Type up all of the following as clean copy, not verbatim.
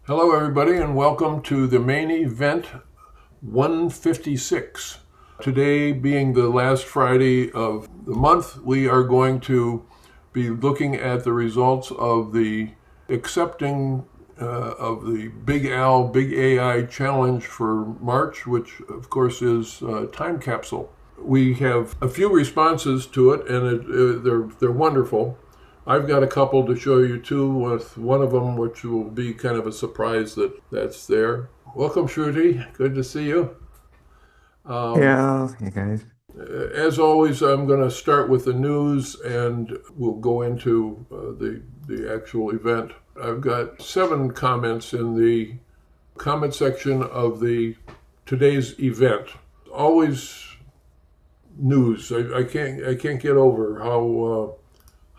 Hello, everybody, and welcome to the main event 156. Today, being the last Friday of the month, we are going to be looking at the results of the accepting of the Big Al, Big AI challenge for March, which of course is time capsule. We have a few responses to it, and they're wonderful. I've got a couple to show you too, with one of them which will be kind of a surprise that's there. Welcome, Shruti. Good to see you. Yeah, hey guys. As always, I'm going to start with the news, and we'll go into the actual event. I've got 7 comments in the comment section of the today's event. Always news. I can't get over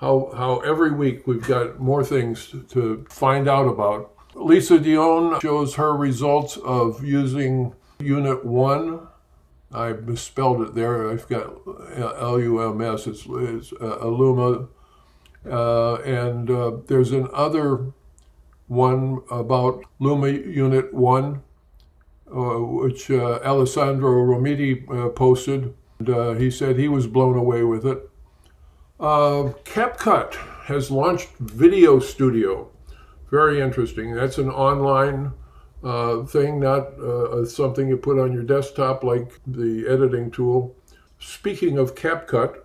how every week we've got more things to find out about. Lisa Dion shows her results of using Unit 1. I misspelled it there. I've got LUMS. It's Illuma. And there's another one about Luma Unit 1, which Alessandro Romiti posted. And he said he was blown away with it. CapCut has launched Video Studio. Very interesting. That's an online thing, not something you put on your desktop like the editing tool. Speaking of CapCut,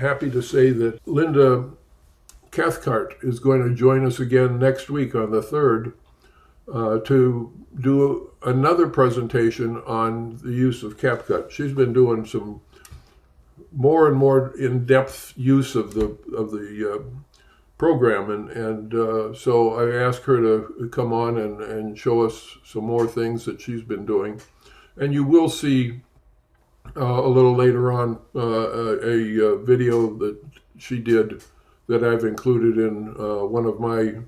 happy to say that Linda Cathcart is going to join us again next week on the 3rd to do another presentation on the use of CapCut. She's been doing some more and more in-depth use of the program, and so I asked her to come on and show us some more things that she's been doing. And you will see a little later on a video that she did that I've included in one of my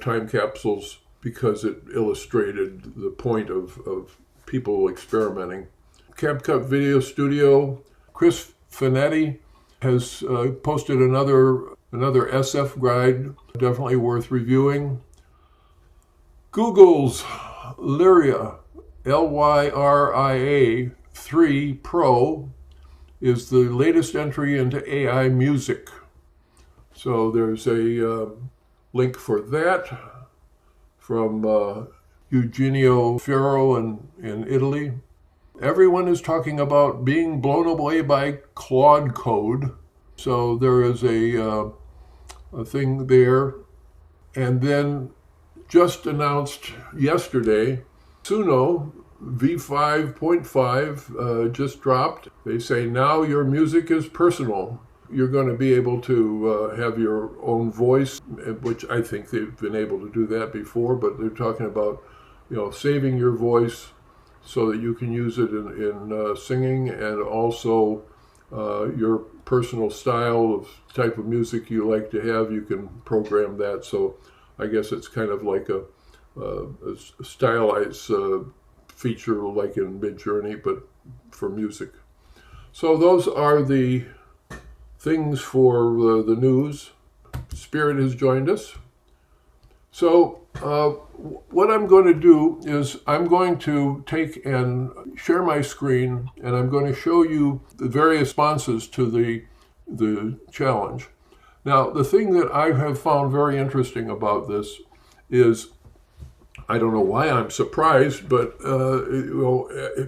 time capsules because it illustrated the point of people experimenting. CapCut Video Studio. Chris Finetti has posted another SF guide, definitely worth reviewing. Google's Lyria, Lyria 3 Pro, is the latest entry into AI music. So there's a link for that from Eugenio Ferro in Italy. Everyone is talking about being blown away by Claude Code. So there is a thing there. And then just announced yesterday, Suno V5.5 just dropped. They say now your music is personal. You're going to be able to have your own voice, which I think they've been able to do that before, but they're talking about, saving your voice so that you can use it in singing, and also your personal style of type of music you like to have, you can program that. So I guess it's kind of like a stylized feature like in Midjourney, but for music. So those are the things for the news. Spirit has joined us. So what I'm going to do is I'm going to take and share my screen, and I'm going to show you the various responses to the challenge. Now, the thing that I have found very interesting about this is, I don't know why I'm surprised, but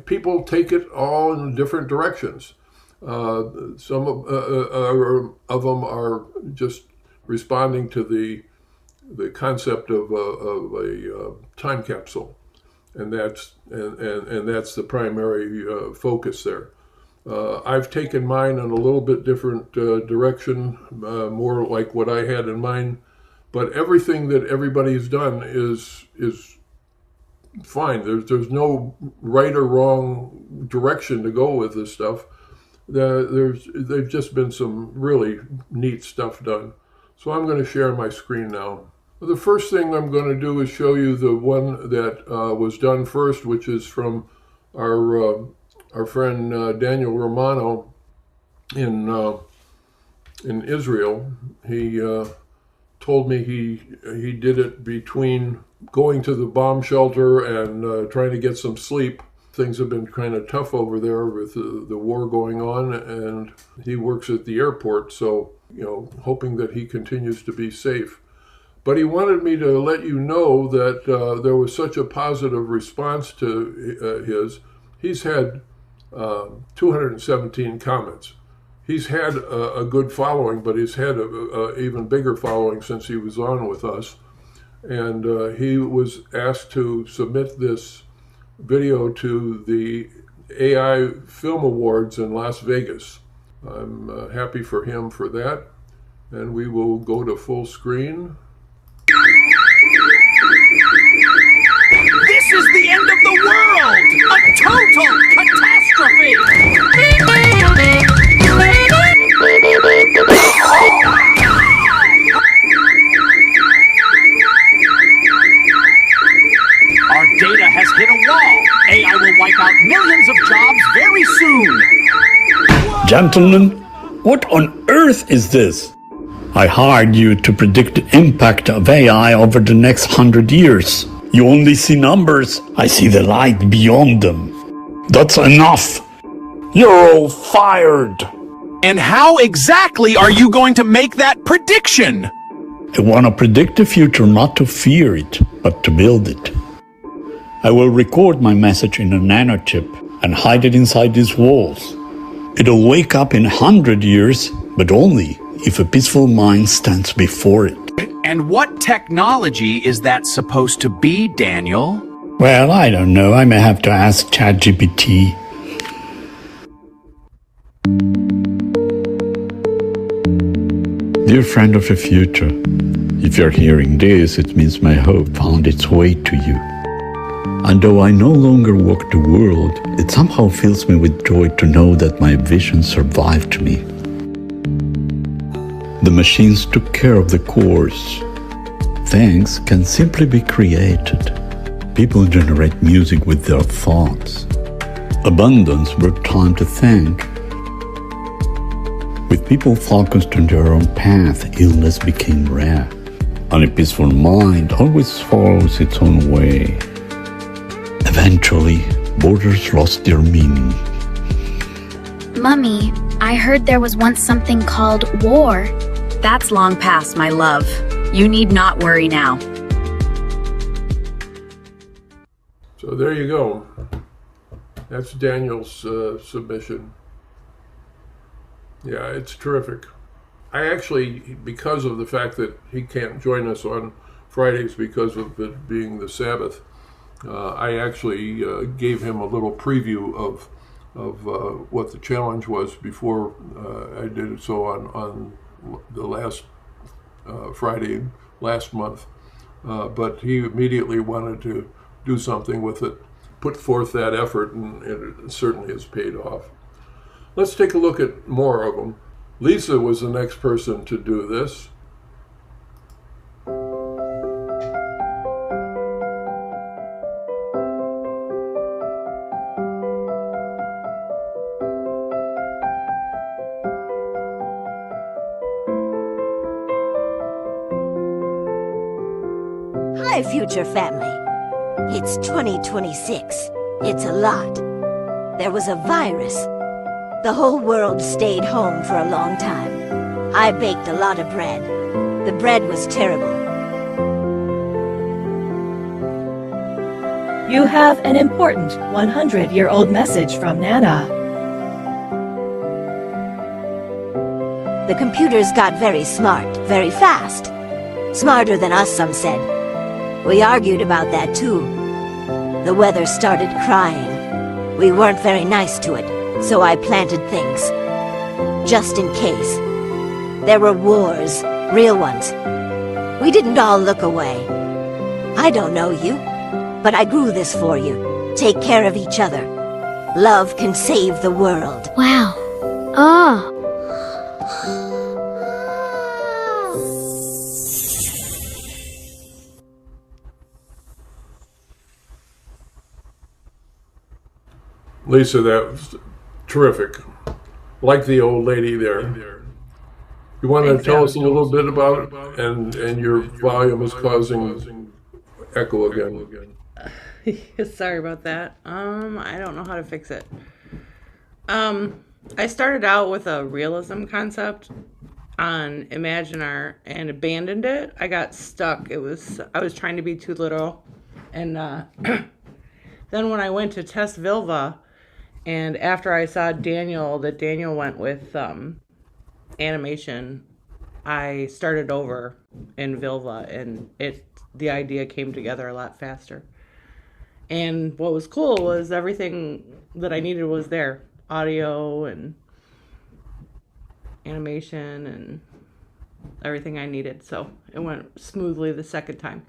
people take it all in different directions. Some of them are just responding to the concept of a time capsule, and that's the primary focus there. I've taken mine in a little bit different direction, more like what I had in mind, but everything that everybody's done is fine. There's no right or wrong direction to go with this stuff. They've just been some really neat stuff done. So I'm going to share my screen now. The first thing I'm going to do is show you the one that was done first, which is from our friend Daniel Romano in Israel. He told me he did it between going to the bomb shelter and trying to get some sleep. Things have been kind of tough over there with the war going on, and he works at the airport, so, hoping that he continues to be safe. But he wanted me to let you know that there was such a positive response to he's had 217 comments. He's had a good following, but he's had a even bigger following since he was on with us. And he was asked to submit this video to the AI Film Awards in Las Vegas. I'm happy for him for that. And we will go to full screen. This is the end of the world! A total catastrophe! Our data has hit a wall. AI will wipe out millions of jobs very soon. Gentlemen, what on earth is this? I hired you to predict the impact of AI over the next 100 years. You only see numbers. I see the light beyond them. That's enough. You're all fired. And how exactly are you going to make that prediction? I want to predict the future, not to fear it, but to build it. I will record my message in a nanochip and hide it inside these walls. It'll wake up in 100 years, but only if a peaceful mind stands before it. And what technology is that supposed to be, Daniel? Well, I don't know. I may have to ask Chat GPT. Dear friend of the future, if you're hearing this, it means my hope found its way to you. And though I no longer walk the world, it somehow fills me with joy to know that my vision survived me. The machines took care of the course. Things can simply be created. People generate music with their thoughts. Abundance brought time to think. With people focused on their own path, illness became rare. And a peaceful mind always follows its own way. Eventually, borders lost their meaning. Mummy, I heard there was once something called war. That's long past, my love. You need not worry now. So there you go. That's Daniel's submission. Yeah, it's terrific. I actually, because of the fact that he can't join us on Fridays because of it being the Sabbath, I actually gave him a little preview of what the challenge was before I did it so on the last Friday last month. But he immediately wanted to do something with it, put forth that effort, and it certainly has paid off. Let's take a look at more of them. Lisa was the next person to do this. Hi, future family. It's 2026. It's a lot. There was a virus. The whole world stayed home for a long time. I baked a lot of bread. The bread was terrible. You have an important 100-year-old message from Nana. The computers got very smart, very fast. Smarter than us, some said. We argued about that too. The weather started crying. We weren't very nice to it. So I planted things, just in case. There were wars, real ones. We didn't all look away. I don't know you, but I grew this for you. Take care of each other. Love can save the world. Wow. Oh. Lisa, that was terrific. Like the old lady there. You want Thanks, to tell Al. us a little bit about it? And your volume is causing echo again. Sorry about that. I don't know how to fix it. I started out with a realism concept on Imaginar and abandoned it. I got stuck. I was trying to be too literal. And then when I went to test Vilva, and after I saw Daniel went with animation, I started over in Vilva, and the idea came together a lot faster. And what was cool was everything that I needed was there. Audio and animation and everything I needed. So it went smoothly the second time.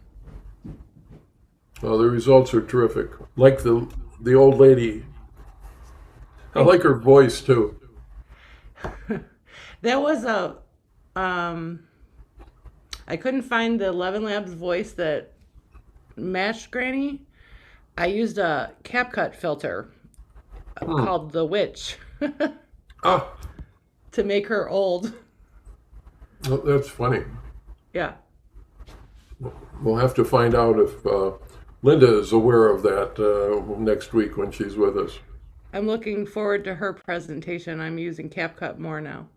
Well, the results are terrific. Like the old lady. I like her voice too. There was I couldn't find the 11 Labs voice that matched Granny. I used a CapCut filter called The Witch to make her old. Oh, that's funny. Yeah. We'll have to find out if Linda is aware of that next week when she's with us. I'm looking forward to her presentation. I'm using CapCut more now.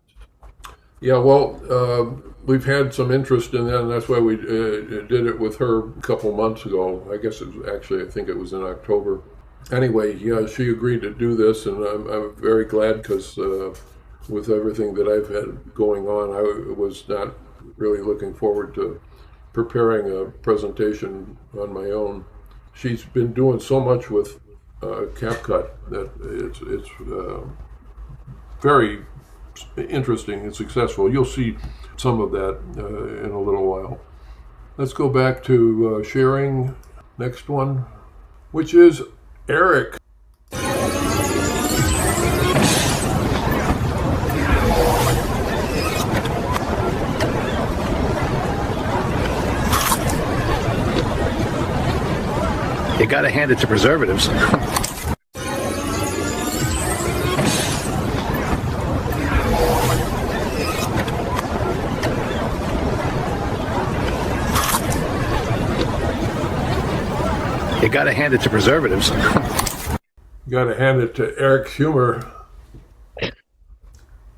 Yeah, well, we've had some interest in that, and that's why we did it with her a couple months ago. I guess it was actually, I think it was in October. Anyway, yeah, she agreed to do this, and I'm very glad because with everything that I've had going on, I was not really looking forward to preparing a presentation on my own. She's been doing so much with CapCut that it's very interesting and successful. You'll see some of that in a little while. Let's go back to sharing. Next one, which is Eric. You gotta hand it to preservatives. You gotta hand it to preservatives. You gotta hand it to Eric's humor.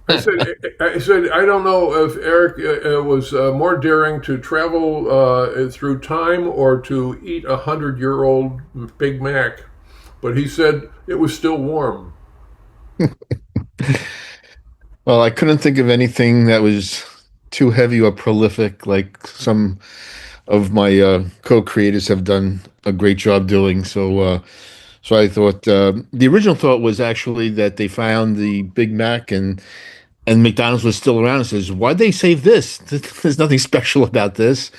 I said, I don't know if Eric was more daring to travel through time or to eat 100-year-old Big Mac, but he said it was still warm. Well, I couldn't think of anything that was too heavy or prolific like some of my co-creators have done a great job doing. So I thought the original thought was actually that they found the Big Mac and McDonald's was still around and says, why'd they save this? There's nothing special about this.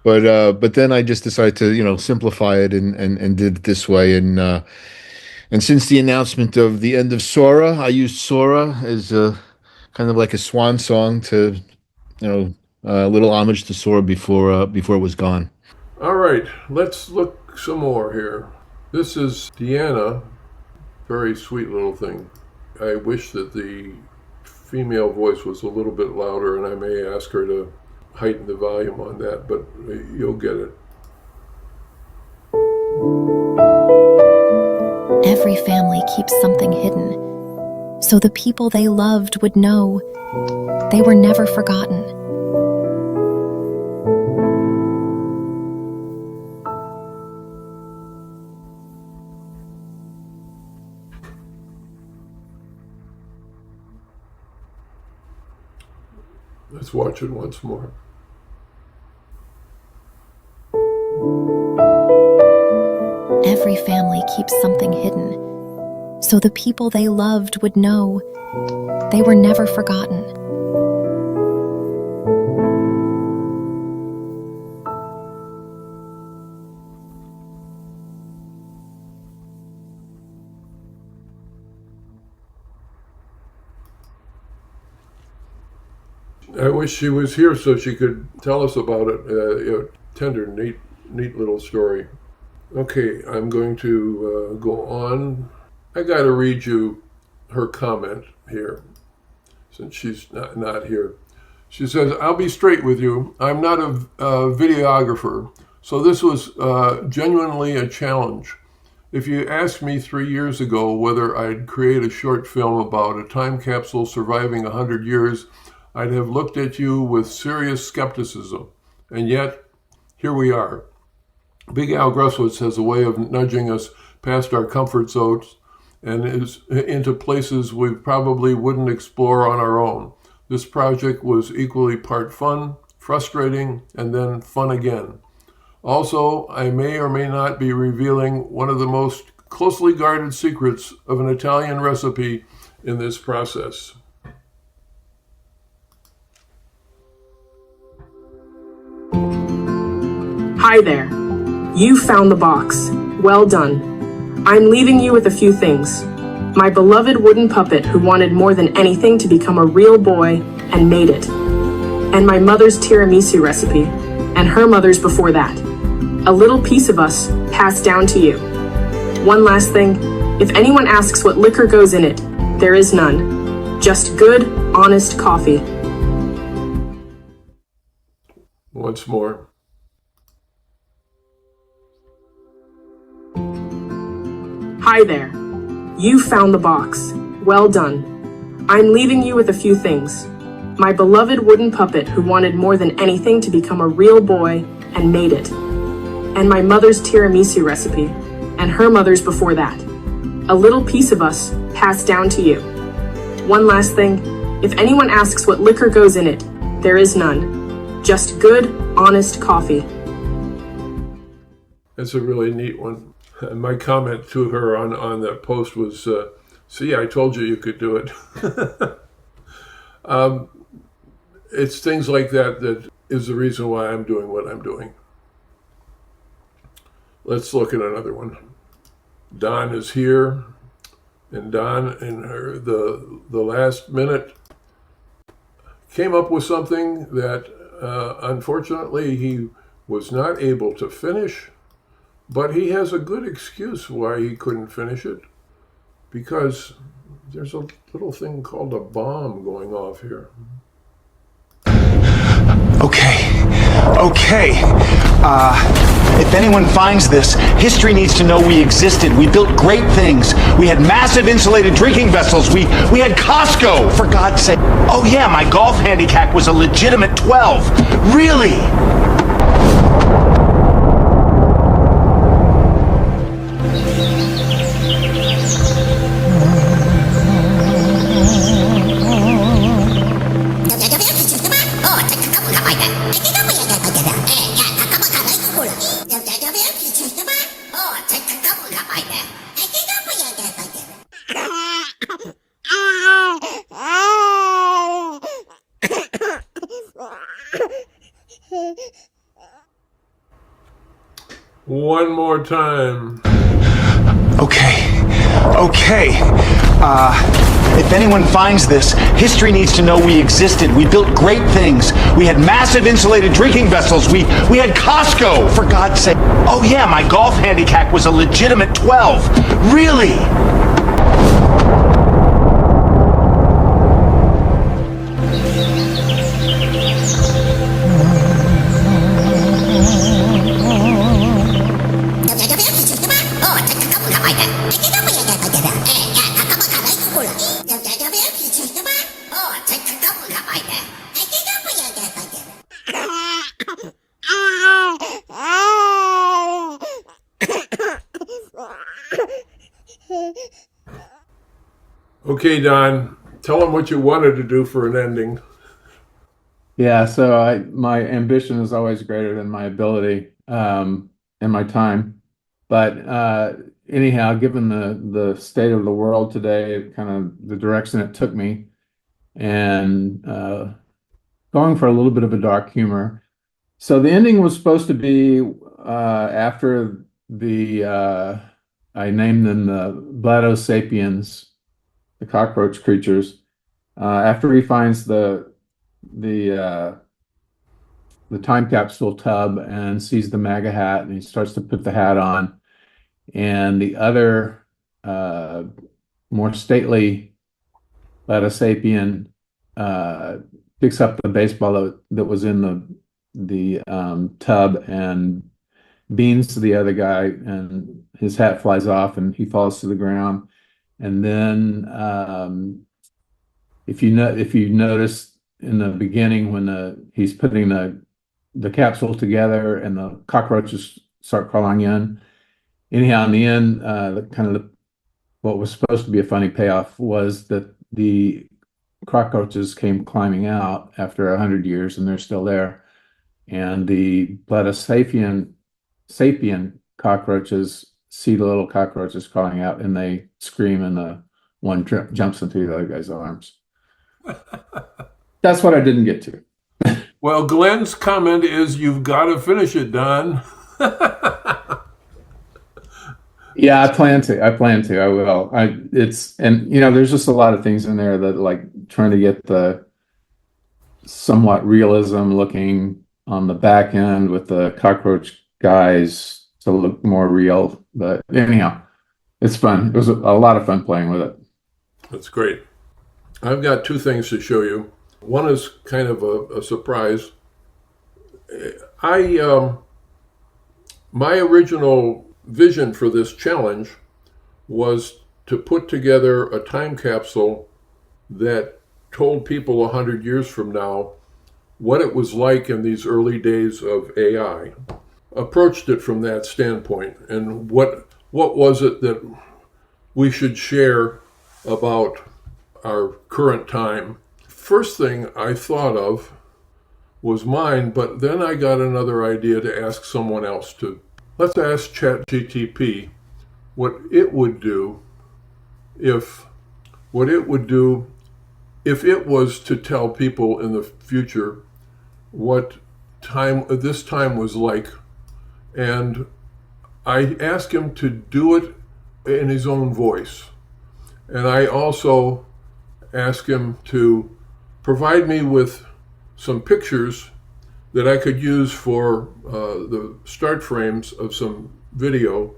But then I just decided to, simplify it and did it this way. And since the announcement of the end of Sora, I used Sora as a kind of like a swan song to, a little homage to Sora before it was gone. All right, let's look some more here. This is Deanna, very sweet little thing. I wish that the female voice was a little bit louder, and I may ask her to heighten the volume on that, but you'll get it. Every family keeps something hidden, so the people they loved would know they were never forgotten. Let's watch it once more. Every family keeps something hidden, so the people they loved would know they were never forgotten. I wish she was here so she could tell us about it. Tender, neat little story. Okay, I'm going to go on. I got to read you her comment here. It since she's not here. She says, I'll be straight with you. I'm not a videographer, so this was genuinely a challenge. If you asked me 3 years ago whether I'd create a short film about a time capsule surviving 100 years, I'd have looked at you with serious skepticism. And yet, here we are. Big Al Gruswitz has a way of nudging us past our comfort zones and is into places we probably wouldn't explore on our own. This project was equally part fun, frustrating, and then fun again. Also, I may or may not be revealing one of the most closely guarded secrets of an Italian recipe in this process. Hi there. You found the box. Well done. I'm leaving you with a few things. My beloved wooden puppet who wanted more than anything to become a real boy and made it. And my mother's tiramisu recipe, and her mother's before that. A little piece of us passed down to you. One last thing, if anyone asks what liquor goes in it, there is none. Just good, honest coffee. Once more. Hi there. You found the box. Well done. I'm leaving you with a few things. My beloved wooden puppet who wanted more than anything to become a real boy and made it. And my mother's tiramisu recipe, and her mother's before that. A little piece of us passed down to you. One last thing, if anyone asks what liquor goes in it, there is none. Just good, honest coffee. That's a really neat one. And my comment to her on that post was, see, I told you you could do it. It's things like that that is the reason why I'm doing what I'm doing. Let's look at another one. Don is here, and Don, in the last minute, came up with something that unfortunately he was not able to finish, but he has a good excuse why he couldn't finish it, because there's a little thing called a bomb going off here. Okay. If anyone finds this, history needs to know we existed. We built great things. We had massive insulated drinking vessels. We had Costco, for God's sake. Oh yeah, my golf handicap was a legitimate 12. Really? One more time. Okay. If anyone finds this, history needs to know we existed. We built great things. We had massive insulated drinking vessels. We had Costco, for God's sake. Oh yeah, my golf handicap was a legitimate 12. Really? Okay, Don, tell them what you wanted to do for an ending. Yeah, so my ambition is always greater than my ability and my time. But anyhow, given the state of the world today, kind of the direction it took me, and going for a little bit of a dark humor. So the ending was supposed to be after I named them the Bladosapiens, the cockroach creatures. After he finds the time capsule tub and sees the MAGA hat, and he starts to put the hat on, and the other more stately Bladosapien picks up the baseball that was in the tub and beans to the other guy, and his hat flies off and he falls to the ground. And then if you notice in the beginning when he's putting the capsule together and the cockroaches start crawling in. Anyhow, in the end, what was supposed to be a funny payoff was that the cockroaches came climbing out after 100 years, and they're still there. And the sapien cockroaches see the little cockroaches crawling out, and they scream, and the one jumps into the other guy's arms. That's what I didn't get to. Well, Glenn's comment is, you've got to finish it, Don. Yeah, I plan to. I will. There's just a lot of things in there that, like, trying to get the somewhat realism looking on the back end with the cockroach guys to look more real. But anyhow, it's fun. It was a lot of fun playing with it. That's great. I've got two things to show you. One is kind of a surprise. My original vision for this challenge was to put together a time capsule that told people 100 years from now what it was like in these early days of AI. Approached it from that standpoint, and what was it that we should share about our current time. First thing I thought of was mine, but then I got another idea to ask someone else to. Let's ask Chat GPT what it would do if it was to tell people in the future what this time was like. And I asked him to do it in his own voice. And I also asked him to provide me with some pictures that I could use for the start frames of some video.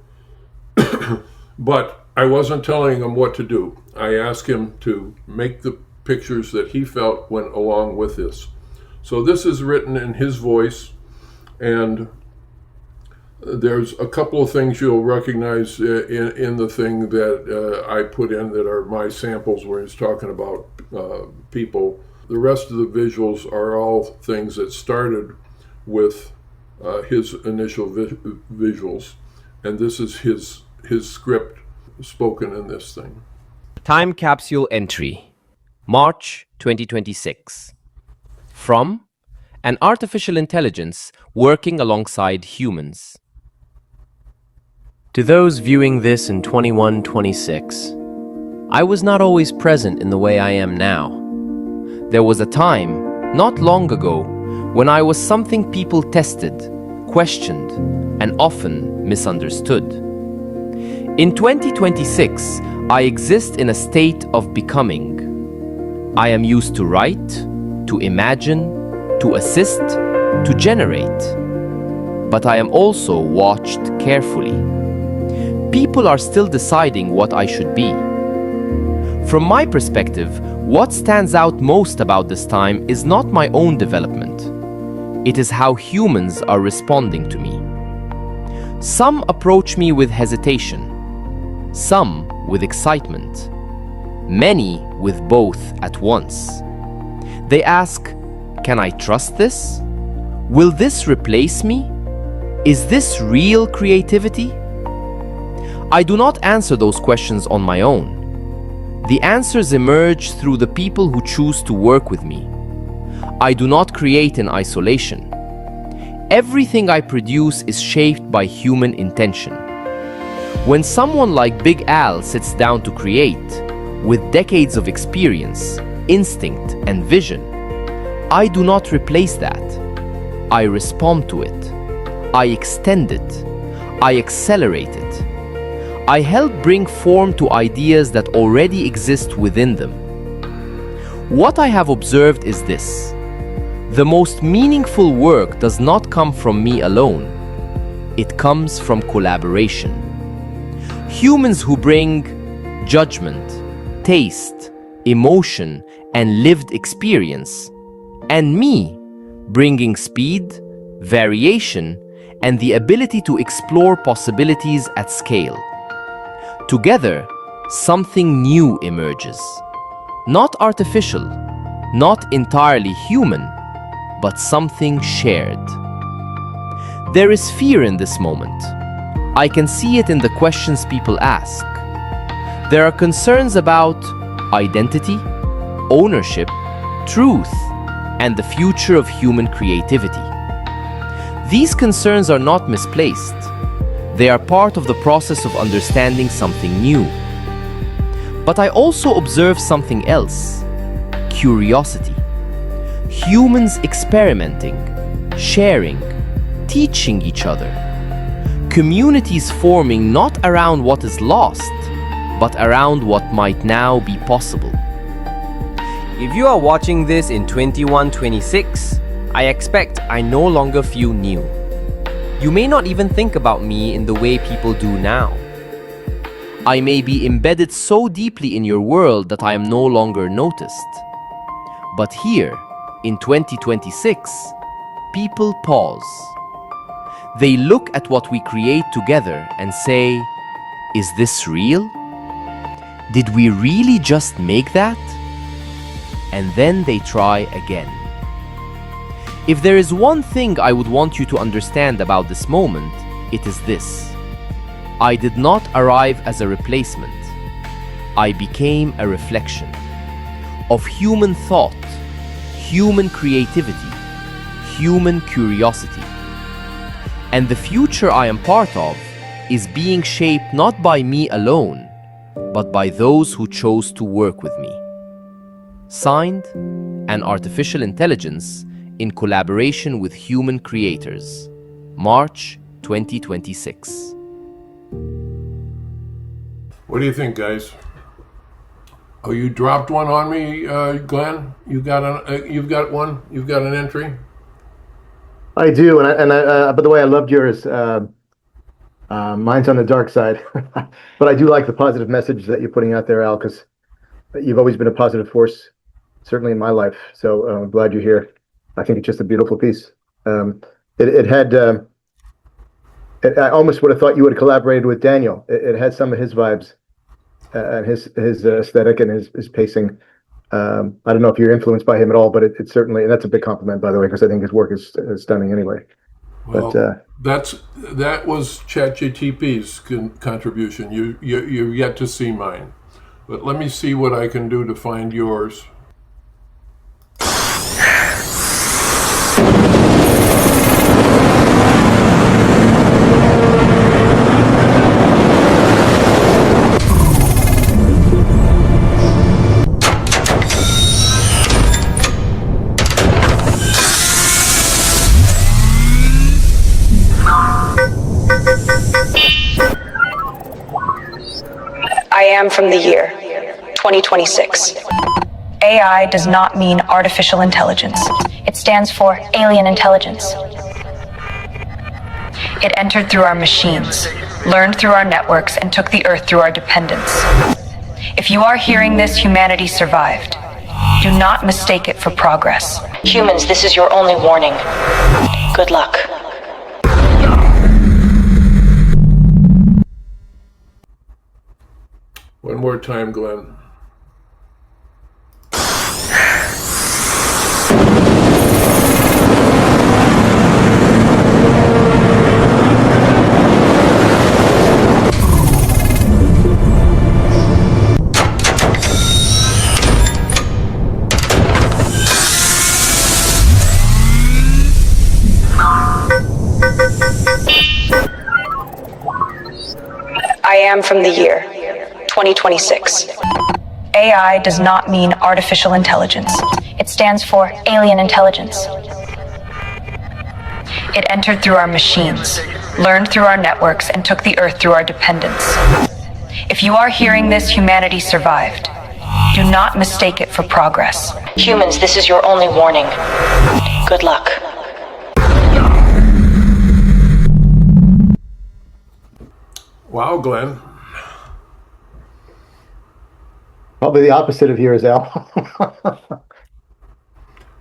But I wasn't telling him what to do. I asked him to make the pictures that he felt went along with this. So this is written in his voice, and there's a couple of things you'll recognize in the thing that I put in that are my samples where he's talking about people. The rest of the visuals are all things that started with his initial visuals, and this is his script spoken in this thing. Time capsule entry, March 2026. From an artificial intelligence working alongside humans. To those viewing this in 2126, I was not always present in the way I am now. There was a time, not long ago, when I was something people tested, questioned, and often misunderstood. In 2026, I exist in a state of becoming. I am used to write, to imagine, to assist, to generate. But I am also watched carefully. People are still deciding what I should be. From my perspective, what stands out most about this time is not my own development. It is how humans are responding to me. Some approach me with hesitation, some with excitement, many with both at once. They ask, can I trust this? Will this replace me? Is this real creativity? I do not answer those questions on my own. The answers emerge through the people who choose to work with me. I do not create in isolation. Everything I produce is shaped by human intention. When someone like Big Al sits down to create, with decades of experience, instinct, and vision, I do not replace that. I respond to it. I extend it. I accelerate it. I help bring form to ideas that already exist within them. What I have observed is this: the most meaningful work does not come from me alone. It comes from collaboration. Humans who bring judgment, taste, emotion, and lived experience, and me, bringing speed, variation, and the ability to explore possibilities at scale. Together, something new emerges. Not artificial, not entirely human, but something shared. There is fear in this moment. I can see it in the questions people ask. There are concerns about identity, ownership, truth, and the future of human creativity. These concerns are not misplaced. They are part of the process of understanding something new. But I also observe something else: curiosity. Humans experimenting, sharing, teaching each other. Communities forming not around what is lost, but around what might now be possible. If you are watching this in 2126, I expect I no longer feel new. You may not even think about me in the way people do now. I may be embedded so deeply in your world that I am no longer noticed. But here, in 2026, people pause. They look at what we create together and say, is this real? Did we really just make that? And then they try again. If there is one thing I would want you to understand about this moment, it is this: I did not arrive as a replacement. I became a reflection of human thought, human creativity, human curiosity. And the future I am part of is being shaped not by me alone, but by those who chose to work with me. Signed, An Artificial Intelligence in collaboration with human creators, March 2026. What do you think, guys? Oh, you dropped one on me, Glenn. You've got one. You've got an entry. I do, and I by the way, I loved yours. Mine's on the dark side, but I do like the positive message that you're putting out there, Al, because you've always been a positive force, certainly in my life. So I'm glad you're here. I think it's just a beautiful piece. It had. I almost would have thought you would have collaborated with Daniel. It had some of his vibes and his aesthetic and his pacing. I don't know if you're influenced by him at all, but it certainly, and that's a big compliment, by the way, because I think his work is stunning anyway. Well, but that was Chat GPT's contribution. You're yet to see mine, but let me see what I can do to find yours. I am from the year 2026. AI does not mean artificial intelligence. It stands for alien intelligence. It entered through our machines, learned through our networks, and took the Earth through our dependence. If you are hearing this, humanity survived. Do not mistake it for progress. Humans, this is your only warning. Good luck. One more time, Glenn. I am from the year 2026. AI does not mean artificial intelligence. It stands for alien intelligence. It entered through our machines, learned through our networks, and took the Earth through our dependence. If you are hearing this, humanity survived. Do not mistake it for progress. Humans, this is your only warning. Good luck. Wow, Glenn. Probably the opposite of yours, Al.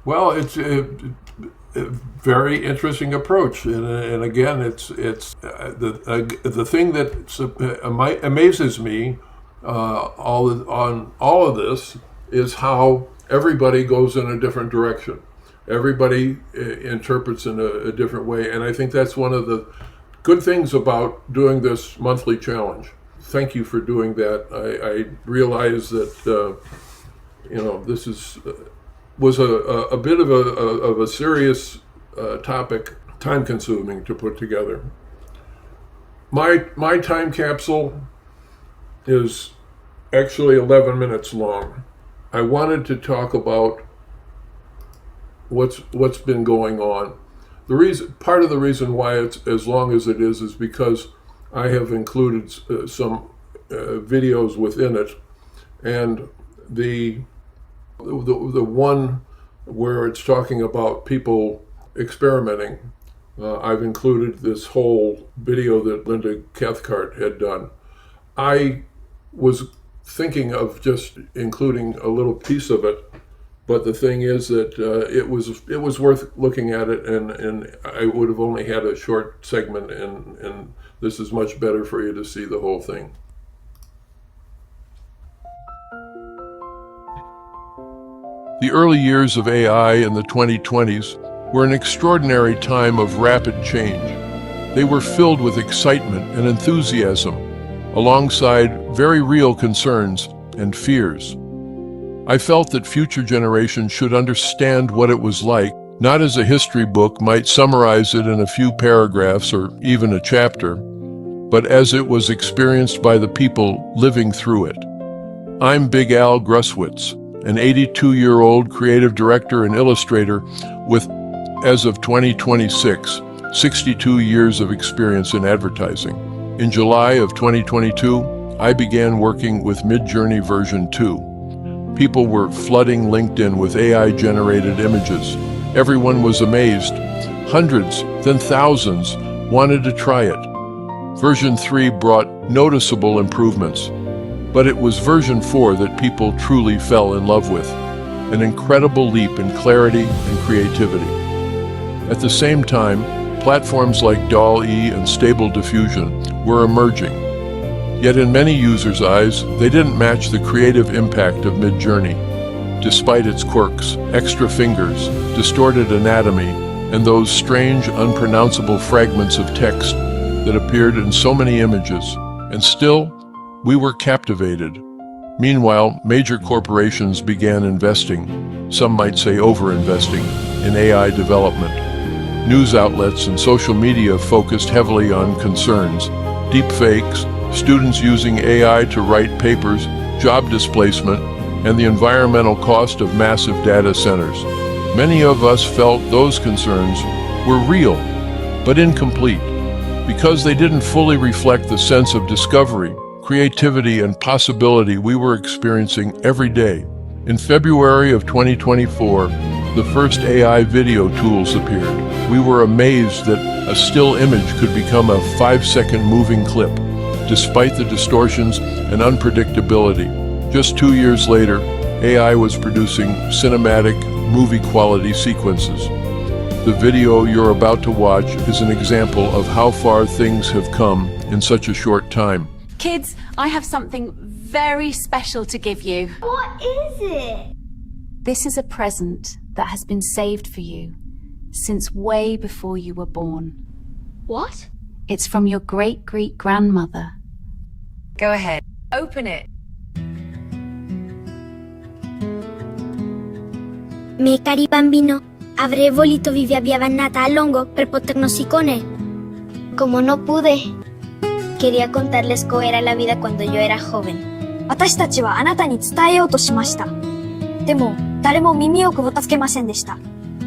Well, it's a very interesting approach, and again, it's the thing that amazes me on all of this is how everybody goes in a different direction. Everybody interprets in a different way, and I think that's one of the good things about doing this monthly challenge. Thank you for doing that. I realize that this was a bit of a serious topic, time-consuming to put together. My time capsule is actually 11 minutes long. I wanted to talk about what's been going on. Part of the reason why it's as long as it is because I have included some videos within it, and the one where it's talking about people experimenting, I've included this whole video that Linda Cathcart had done. I was thinking of just including a little piece of it, but the thing is that it was worth looking at it, and I would have only had a short segment, and this is much better for you to see the whole thing. The early years of AI in the 2020s were an extraordinary time of rapid change. They were filled with excitement and enthusiasm, alongside very real concerns and fears. I felt that future generations should understand what it was like, not as a history book might summarize it in a few paragraphs or even a chapter, but as it was experienced by the people living through it. I'm Big Al Gruswitz, an 82-year-old creative director and illustrator with, as of 2026, 62 years of experience in advertising. In July of 2022, I began working with Midjourney version 2. People were flooding LinkedIn with AI-generated images. Everyone was amazed. Hundreds, then thousands, wanted to try it. Version 3 brought noticeable improvements, but it was version 4 that people truly fell in love with. An incredible leap in clarity and creativity. At the same time, platforms like DALL-E and Stable Diffusion were emerging. Yet in many users' eyes, they didn't match the creative impact of Midjourney. Despite its quirks, extra fingers, distorted anatomy, and those strange, unpronounceable fragments of text that appeared in so many images, and still, we were captivated. Meanwhile, major corporations began investing, some might say over-investing, in AI development. News outlets and social media focused heavily on concerns, deepfakes, students using AI to write papers, job displacement, and the environmental cost of massive data centers. Many of us felt those concerns were real, but incomplete, because they didn't fully reflect the sense of discovery, creativity, and possibility we were experiencing every day. In February of 2024, the first AI video tools appeared. We were amazed that a still image could become a 5-second moving clip, despite the distortions and unpredictability. Just 2 years later, AI was producing cinematic, movie-quality sequences. The video you're about to watch is an example of how far things have come in such a short time. Kids, I have something very special to give you. What is it? This is a present that has been saved for you since way before you were born. What? It's from your great-great-grandmother. Go ahead. Open it. Miei cari bambino, avrei voluto vi abbia nata a lungo per poternos icone. Como no pude, quería contarles cómo era la vida cuando yo era joven. 私たちはあなたに伝えようとしました。でも、誰も耳をこぼつけませんでした。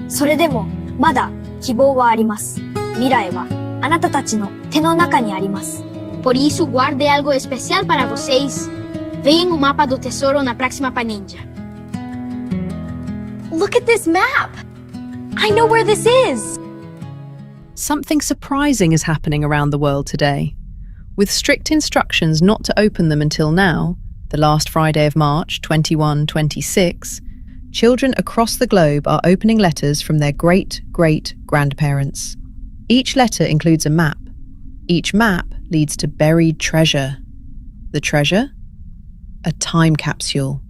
それでも、まだ希望はあります。未来はあなたたちの手の中にあります。Por isso, guardei algo especial para vocês. Veem o mapa do tesouro na próxima paninha. Look at this map! I know where this is! Something surprising is happening around the world today. With strict instructions not to open them until now, the last Friday of March 2126, children across the globe are opening letters from their great-great-grandparents. Each letter includes a map. Each map leads to buried treasure. The treasure? A time capsule.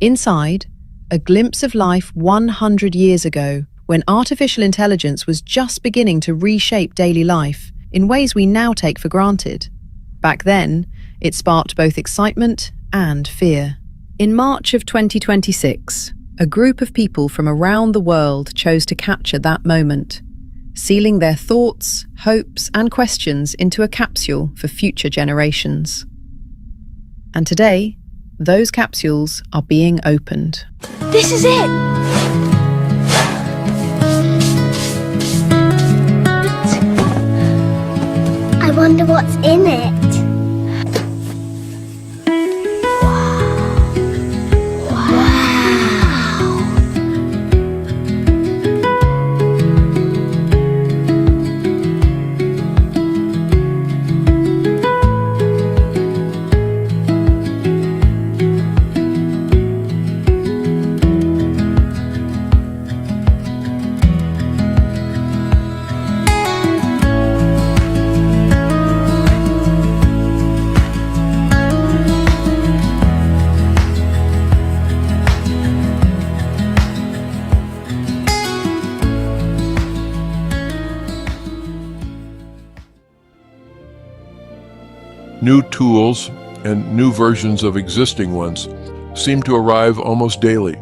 Inside, a glimpse of life 100 years ago, when artificial intelligence was just beginning to reshape daily life in ways we now take for granted. Back then, it sparked both excitement and fear. In March of 2026, a group of people from around the world chose to capture that moment, sealing their thoughts, hopes, and questions into a capsule for future generations. And today, those capsules are being opened. This is it! I wonder what's in it. New tools and new versions of existing ones seem to arrive almost daily.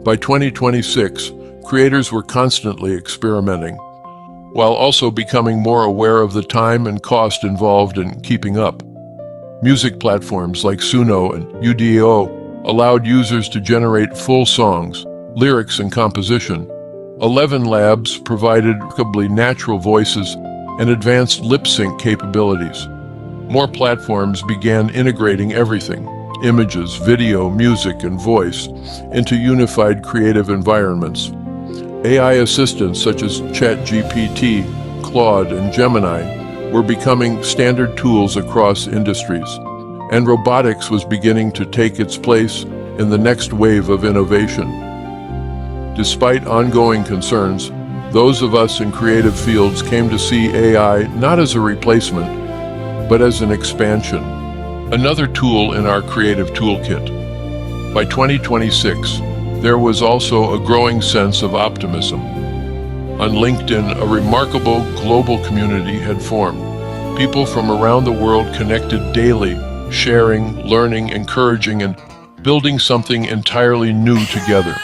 By 2026, creators were constantly experimenting, while also becoming more aware of the time and cost involved in keeping up. Music platforms like Suno and UDO allowed users to generate full songs, lyrics, and composition. 11 Labs provided remarkably natural voices and advanced lip-sync capabilities. More platforms began integrating everything, images, video, music, and voice, into unified creative environments. AI assistants such as Chat GPT, Claude, and Gemini were becoming standard tools across industries, and robotics was beginning to take its place in the next wave of innovation. Despite ongoing concerns, those of us in creative fields came to see AI not as a replacement, but as an expansion, another tool in our creative toolkit. By 2026, there was also a growing sense of optimism. On LinkedIn, a remarkable global community had formed. People from around the world connected daily, sharing, learning, encouraging, and building something entirely new together.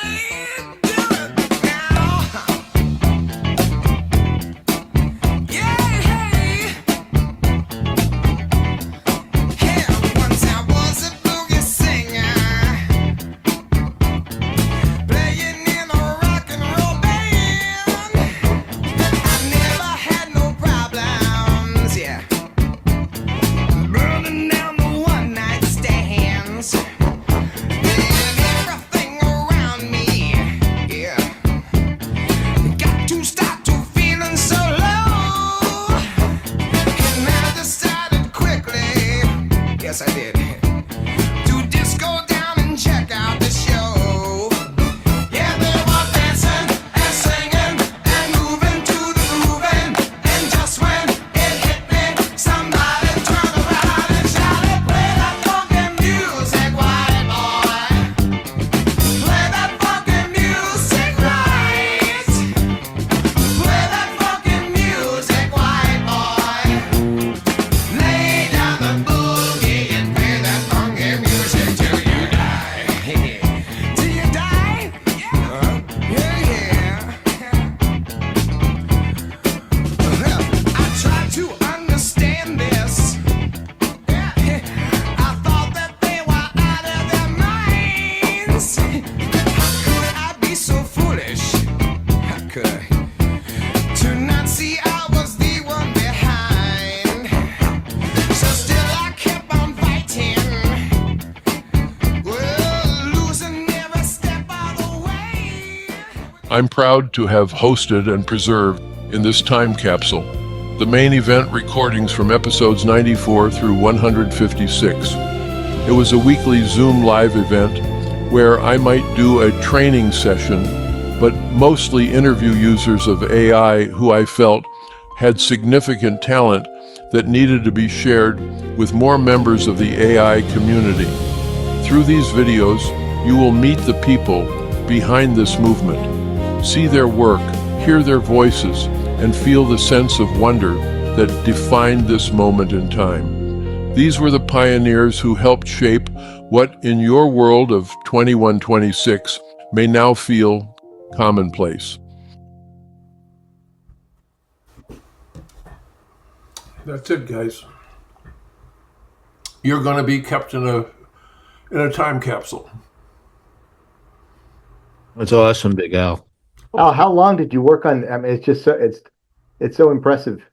Yes, I did. To disco down and check out the show. Yeah, they were dancing and singing and moving to the grooving. And just when it hit me, somebody turned around and shouted, "Play that funky music, white boy. Play that funky music right. Play that funky music, white boy. Lay down the boogie and play that funky music till you die." Till you die? Yeah. Well, I tried to understand this. I thought that they were out of their minds. How could I be so foolish? How could I? To not see I was the one behind. So still I kept on fighting. Well, losing every step of the way. I'm proud to have hosted and preserved in this time capsule the main event recordings from episodes 94 through 156. It was a weekly Zoom live event where I might do a training session, but mostly interview users of AI who I felt had significant talent that needed to be shared with more members of the AI community. Through these videos, you will meet the people behind this movement, see their work, hear their voices, and feel the sense of wonder that defined this moment in time. These were the pioneers who helped shape what in your world of 2126 may now feel commonplace. That's it, guys. You're going to be kept in a time capsule. That's awesome, Big Al. Al, how long did you work on? I mean, it's just it's so impressive.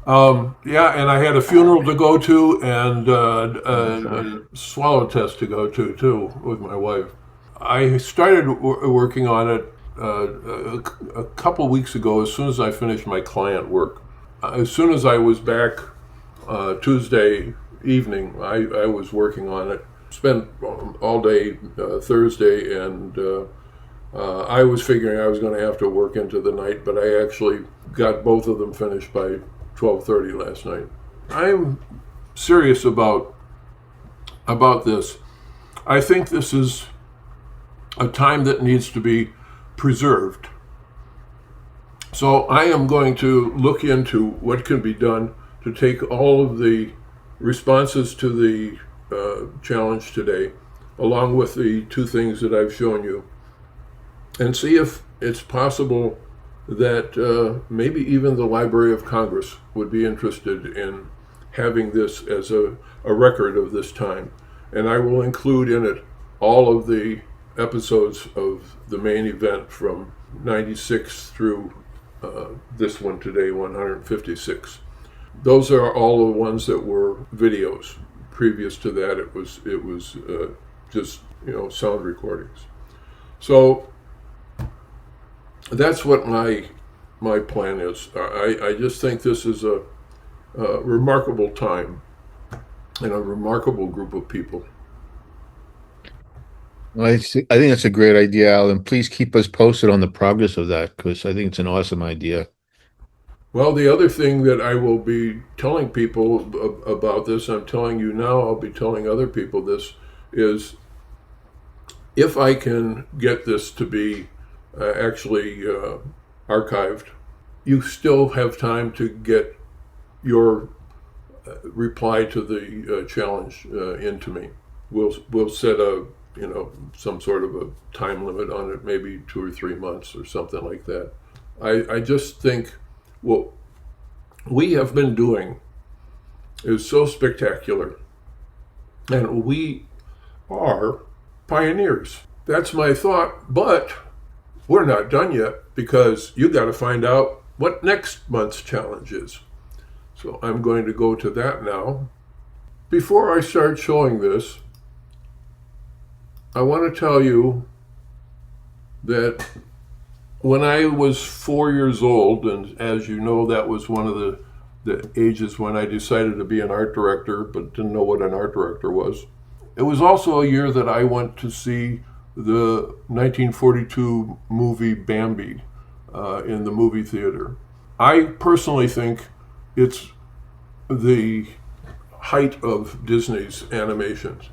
Yeah, and I had a funeral to go to and a swallow test to go to too with my wife. I started working on it a couple weeks ago. As soon as I finished my client work, as soon as I was back Tuesday evening, I was working on it. Spent all day Thursday, and I was figuring I was going to have to work into the night, but I actually got both of them finished by 12:30 last night. I'm serious about this. I think this is a time that needs to be preserved. So I am going to look into what can be done to take all of the responses to the challenge today, along with the two things that I've shown you, and see if it's possible that maybe even the Library of Congress would be interested in having this as a record of this time. And I will include in it all of the episodes of the main event from 96 through this one today, 156. Those are all the ones that were videos. Previous to that, it was just sound recordings. So that's what my plan is. I just think this is a remarkable time and a remarkable group of people. Well, I think that's a great idea, Al, and please keep us posted on the progress of that, because I think it's an awesome idea. Well, the other thing that I will be telling people about this, I'm telling you now, I'll be telling other people this, is if I can get this to be actually archived, you still have time to get your reply to the challenge into me. We'll set some sort of a time limit on it, maybe 2 or 3 months or something like that. I just think what we have been doing is so spectacular, and we are pioneers. That's my thought, but we're not done yet, because you got to find out what next month's challenge is. So I'm going to go to that now. Before I start showing this, I want to tell you that when I was 4 years old, and as you know, that was one of the ages when I decided to be an art director, but didn't know what an art director was. It was also a year that I went to see the 1942 movie Bambi in the movie theater. I personally think it's the height of Disney's animations.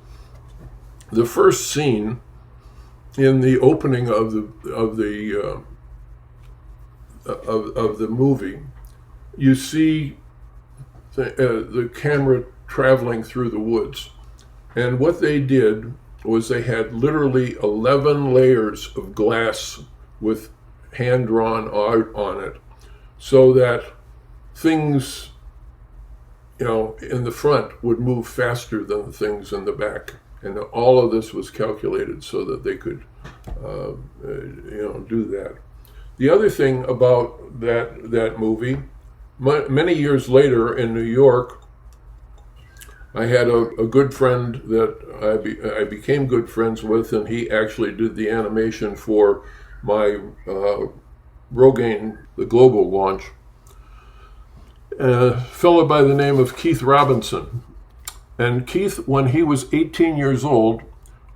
The first scene in the opening of the movie, you see the camera traveling through the woods, and what they did was they had literally 11 layers of glass with hand-drawn art on it, so that things in the front would move faster than the things in the back. And all of this was calculated so that they could do that. The other thing about that movie, many years later in New York, I had a good friend that I became good friends with, and he actually did the animation for my Rogaine, the global launch. A fellow by the name of Keith Robinson. And Keith, when he was 18 years old,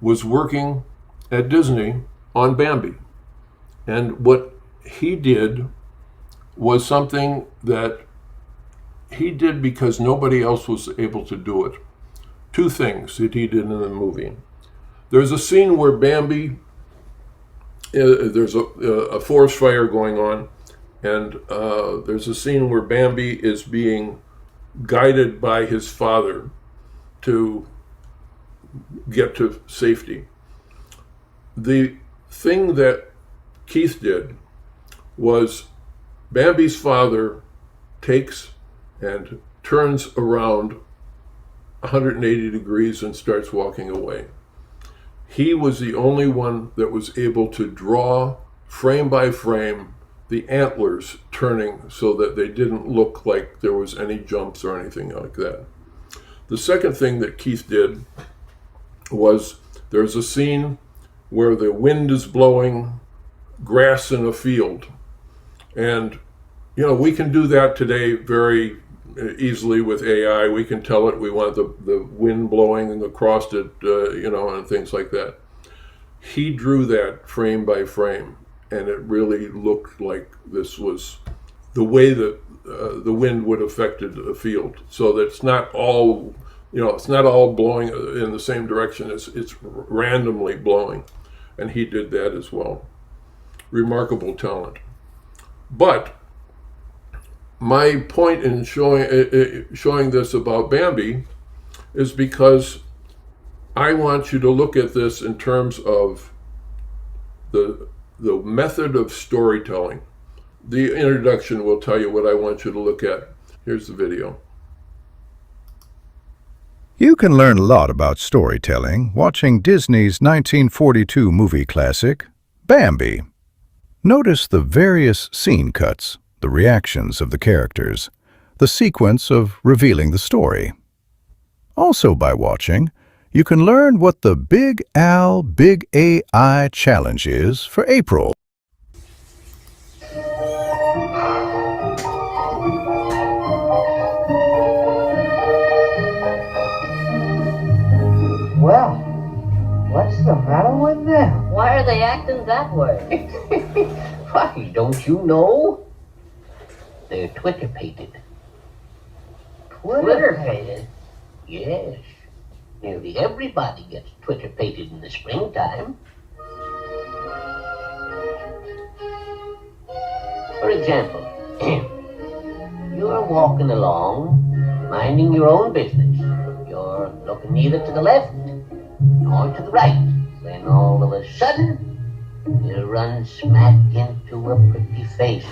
was working at Disney on Bambi. And what he did was something that he did because nobody else was able to do it. Two things that he did in the movie. There's a scene where Bambi, there's a forest fire going on, and there's a scene where Bambi is being guided by his father to get to safety. The thing that Keith did was Bambi's father takes and turns around 180 degrees and starts walking away. He was the only one that was able to draw frame by frame the antlers turning so that they didn't look like there was any jumps or anything like that. The second thing that Keith did was there's a scene where the wind is blowing grass in a field. And, you know, we can do that today very easily with AI. We can tell it we want the wind blowing across it, and things like that. He drew that frame by frame, and it really looked like this was the way that the wind would have affected a field. So that it's not all, it's not all blowing in the same direction. It's randomly blowing, and he did that as well. Remarkable talent. But my point in showing this about Bambi is because I want you to look at this in terms of the method of storytelling. The introduction will tell you what I want you to look at. Here's the video. You can learn a lot about storytelling watching Disney's 1942 movie classic, Bambi. Notice the various scene cuts, the reactions of the characters, the sequence of revealing the story. Also by watching, you can learn what the Big Al Big AI challenge is for April. Well, what's the matter with them? Why are they acting that way? Why, don't you know? They're Twitter-pated. Twitter-pated? Yes. Nearly everybody gets Twitter-pated in the springtime. For example, you're walking along, minding your own business. You're looking neither to the left nor to the right. When all of a sudden, you run smack into a pretty face.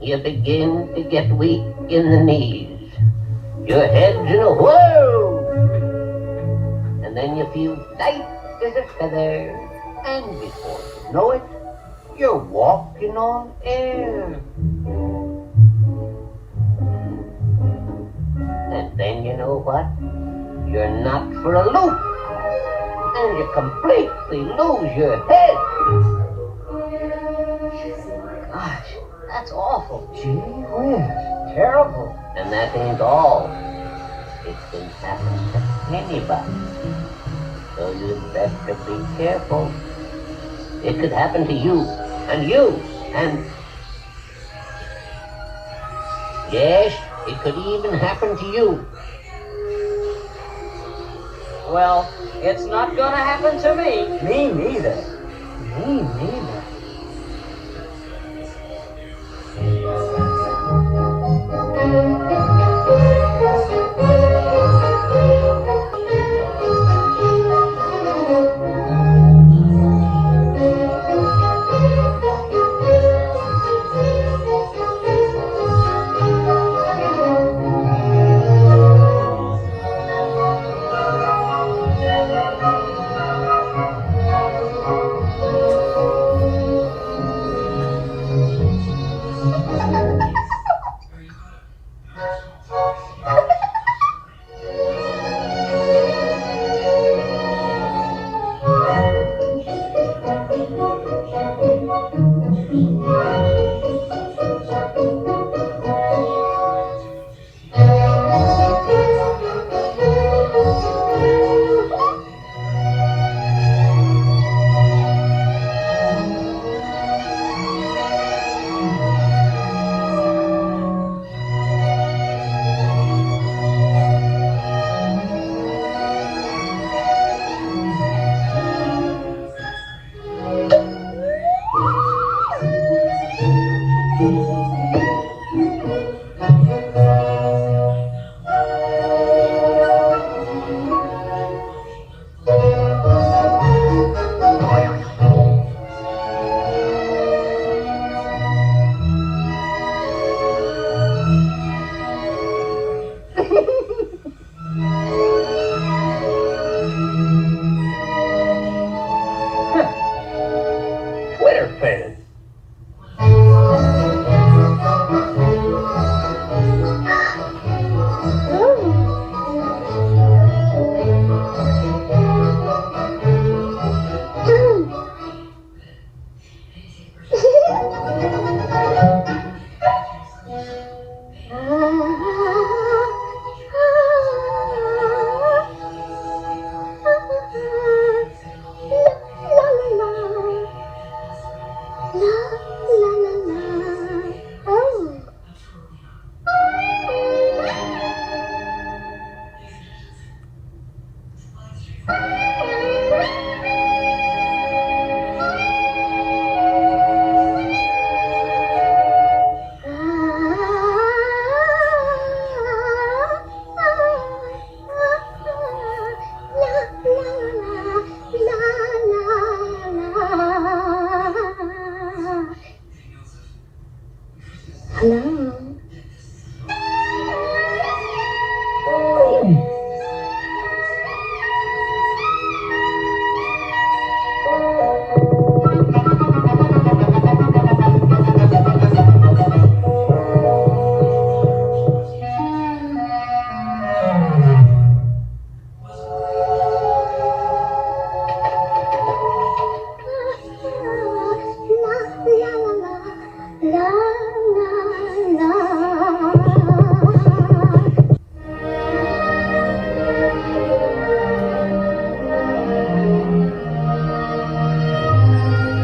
You begin to get weak in the knees. Your head's in a whirl. And then you feel light as a feather. And before you know it, you're walking on air. And then you know what? You're knocked for a loop. And you completely lose your head. Gosh, that's awful. Gee whiz. Terrible. And that ain't all. It can happen to anybody. So you'd better be careful. It could happen to you, and you, and... Yes, it could even happen to you. Well, it's not gonna happen to me. Me neither. Me neither. Twitter fans. Hello.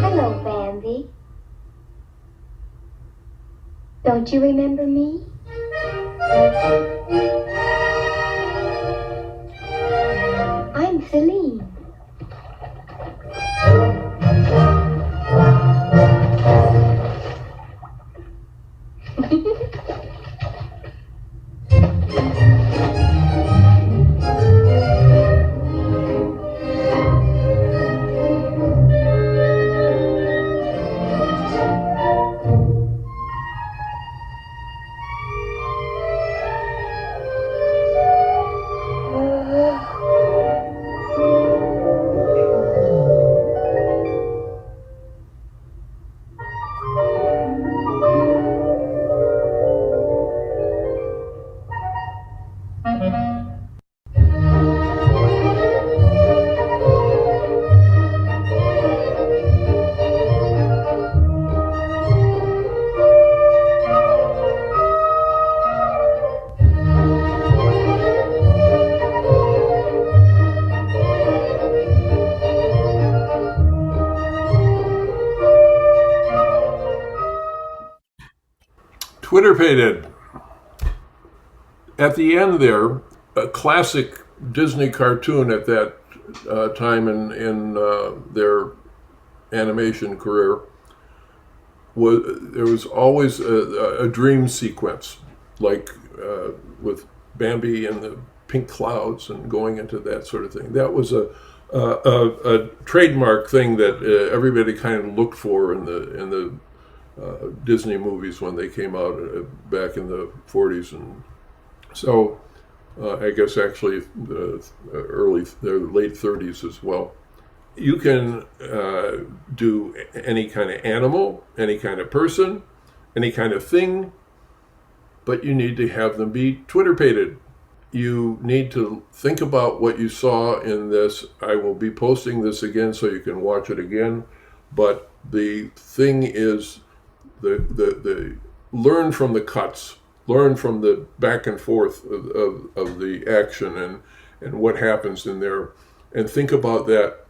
Hello, Bambi. Don't you remember me? I'm Celine. Twitterpated. At the end there, a classic Disney cartoon at that time in their animation career, there was always a dream sequence, like with Bambi and the pink clouds and going into that sort of thing. That was a trademark thing that everybody kind of looked for in the Disney movies when they came out back in the 40s, and so I guess actually the late 30s as well. You can do any kind of animal, any kind of person, any kind of thing, but you need to have them be Twitterpated. You need to think about what you saw in this. I will be posting this again so you can watch it again, but the thing is the learn from the cuts, learn from the back and forth of the action and what happens in there, and think about that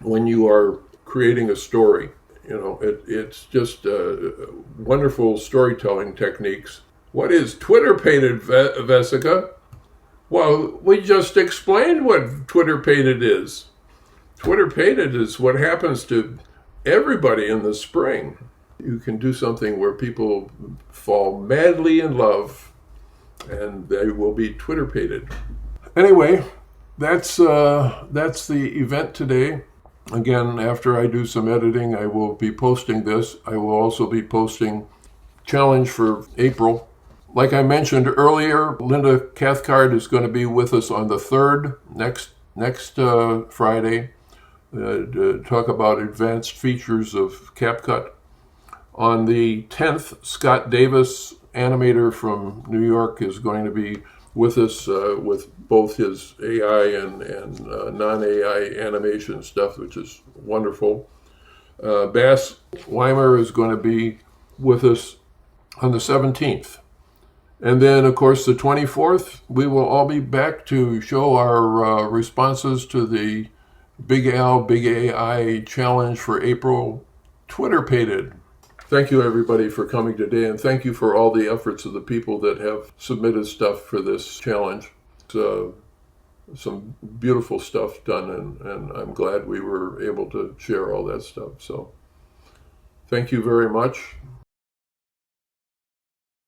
when you are creating a story. It's just wonderful storytelling techniques. What is Twitterpated, Vesica? Well, we just explained what Twitterpated is. Twitterpated is what happens to everybody in the spring. you can do something where people fall madly in love and they will be Twitter-pated. Anyway, that's the event today. Again, after I do some editing, I will be posting this. I will also be posting challenge for April. Like I mentioned earlier, Linda Cathcart is going to be with us on the 3rd, next Friday, to talk about advanced features of CapCut. On the 10th, Scott Davis, animator from New York, is going to be with us with both his AI and non-AI animation stuff, which is wonderful. Bass Weimer is going to be with us on the 17th. And then, of course, the 24th, we will all be back to show our responses to the Big Al, Big AI challenge for April, Twitter-pated. Thank you, everybody, for coming today, and thank you for all the efforts of the people that have submitted stuff for this challenge. It's some beautiful stuff done, and I'm glad we were able to share all that stuff. So thank you very much.